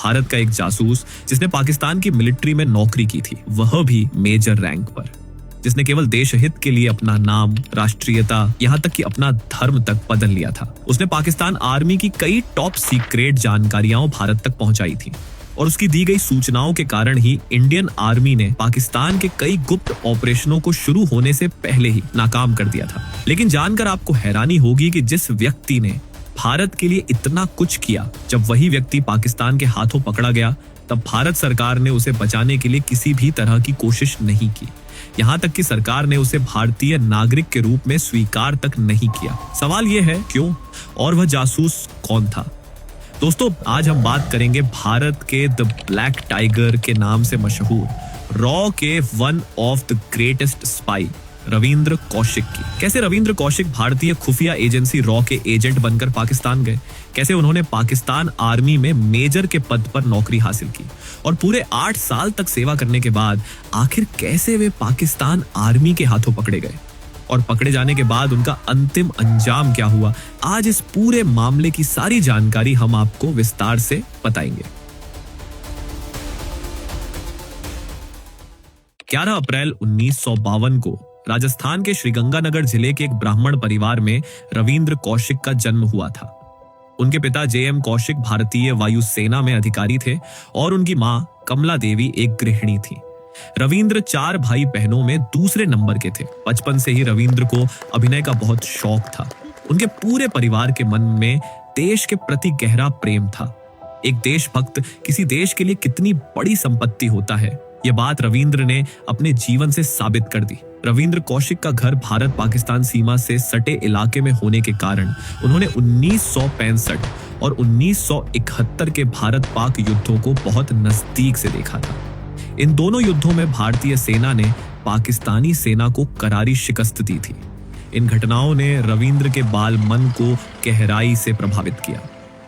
भारत का एक जासूस जिसने पाकिस्तान की मिलिट्री में नौकरी की थी, वह भी मेजर रैंक पर, जिसने केवल देश हित के लिए अपना नाम, राष्ट्रीयता, यहाँ तक कि अपना धर्म तक बदल लिया था। उसने पाकिस्तान आर्मी की कई टॉप सीक्रेट जानकारियां भारत तक पहुंचाई थी और उसकी दी गई सूचनाओं के कारण ही इंडियन आर्मी ने पाकिस्तान के कई गुप्त ऑपरेशनों को शुरू होने से पहले ही नाकाम कर दिया था। लेकिन जानकर आपको हैरानी होगी कि जिस व्यक्ति ने भारत के लिए इतना कुछ किया, जब वही व्यक्ति पाकिस्तान के हाथों पकड़ा गया, तब भारत सरकार ने उसे बचाने के लिए किसी भी तरह की कोशिश नहीं की। यहाँ तक कि सरकार ने उसे भारतीय नागरिक के रूप में स्वीकार तक नहीं किया। सवाल यह है क्यों, और वह जासूस कौन था? दोस्तों, आज हम बात करेंगे भारत के द ब्लैक टाइगर के नाम से मशहूर रॉ के one of the greatest spy Ravindra Kaushik की। कैसे रविंद्र कौशिक भारतीय खुफिया एजेंसी रॉ के एजेंट बनकर पाकिस्तान गए, कैसे उन्होंने पाकिस्तान आर्मी में मेजर के पद पर नौकरी हासिल की और पूरे 8 साल तक सेवा करने के बाद आखिर कैसे वे पाकिस्तान आर्मी के हाथों पकड़े गए और पकड़े जाने के बाद उनका अंतिम अंजाम क्या हुआ। आज इस पूरे मामले की सारी जानकारी हम आपको विस्तार से बताएंगे। 11 अप्रैल 1952 को राजस्थान के श्रीगंगानगर जिले के एक ब्राह्मण परिवार में रविंद्र कौशिक का जन्म हुआ था। उनके पिता जे.एम. कौशिक भारतीय वायुसेना में अधिकारी थे और उनकी मां कमला देवी एक गृहिणी थी। रविंद्र 4 भाई बहनों में दूसरे नंबर के थे। बचपन से ही रविंद्र को अभिनय का बहुत शौक था। उनके पूरे परिवार के मन में देश के प्रति गहरा प्रेम था। एक देशभक्त किसी देश के लिए कितनी बड़ी संपत्ति होता है, यह बात रविंद्र ने अपने जीवन से साबित कर दी। रविंद्र कौशिक का घर भारत पाकिस्तान सीमा से सटे इलाके में होने के कारण उन्होंने 1965 और 1971 के भारत पाक युद्धों को बहुत नजदीक से देखा था। इन दोनों युद्धों में भारतीय सेना ने पाकिस्तानी सेना को करारी शिकस्त दी थी। इन घटनाओं ने रविंद्र के बाल मन को गहराई से प्रभावित किया।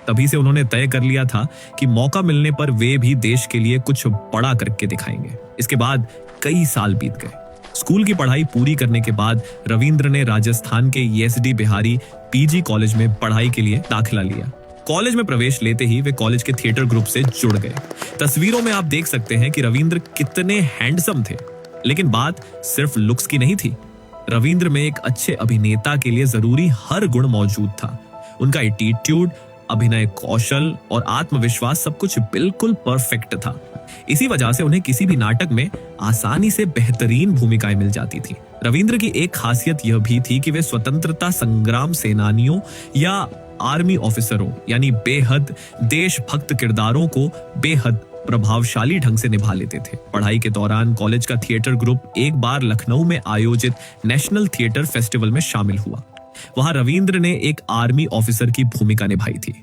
तभी से उन्होंने तय कर लिया था कि मौका मिलने पर वे भी देश के लिए कुछ बड़ा करके दिखाएंगे। इसके बाद कई साल बीत गए। स्कूल की पढ़ाई पूरी करने के बाद रविंद्र ने राजस्थान के एस.डी. बिहारी पीजी कॉलेज में पढ़ाई के लिए दाखिला लिया। कॉलेज में प्रवेश लेते ही वे कॉलेज के थिएटर ग्रुप से जुड़ गए। तस्वीरों में आप देख सकते हैं कि रविंद्र कितने हैंडसम थे, लेकिन बात सिर्फ लुक्स की नहीं थी। रविंद्र में एक अच्छे अभिनेता के लिए जरूरी हर गुण मौजूद था। उनका एटीट्यूड, अभिनय कौशल और आत्मविश्वास सब कुछ बिल्कुल परफेक्ट था। इसी वजह से उन्हें किसी भी नाटक में आसानी से बेहतरीन भूमिकाएं मिल जाती थी। रविंद्र की एक खासियत यह भी थी कि वे स्वतंत्रता संग्राम सेनानियों या आर्मी ऑफिसरों यानी बेहद देशभक्त किरदारों को बेहद प्रभावशाली ढंग से निभा लेते थे। पढ़ाई के दौरान कॉलेज का थिएटर ग्रुप एक बार लखनऊ में आयोजित नेशनल थिएटर फेस्टिवल में शामिल हुआ। वहां रविंद्र ने एक आर्मी ऑफिसर की भूमिका निभाई थी।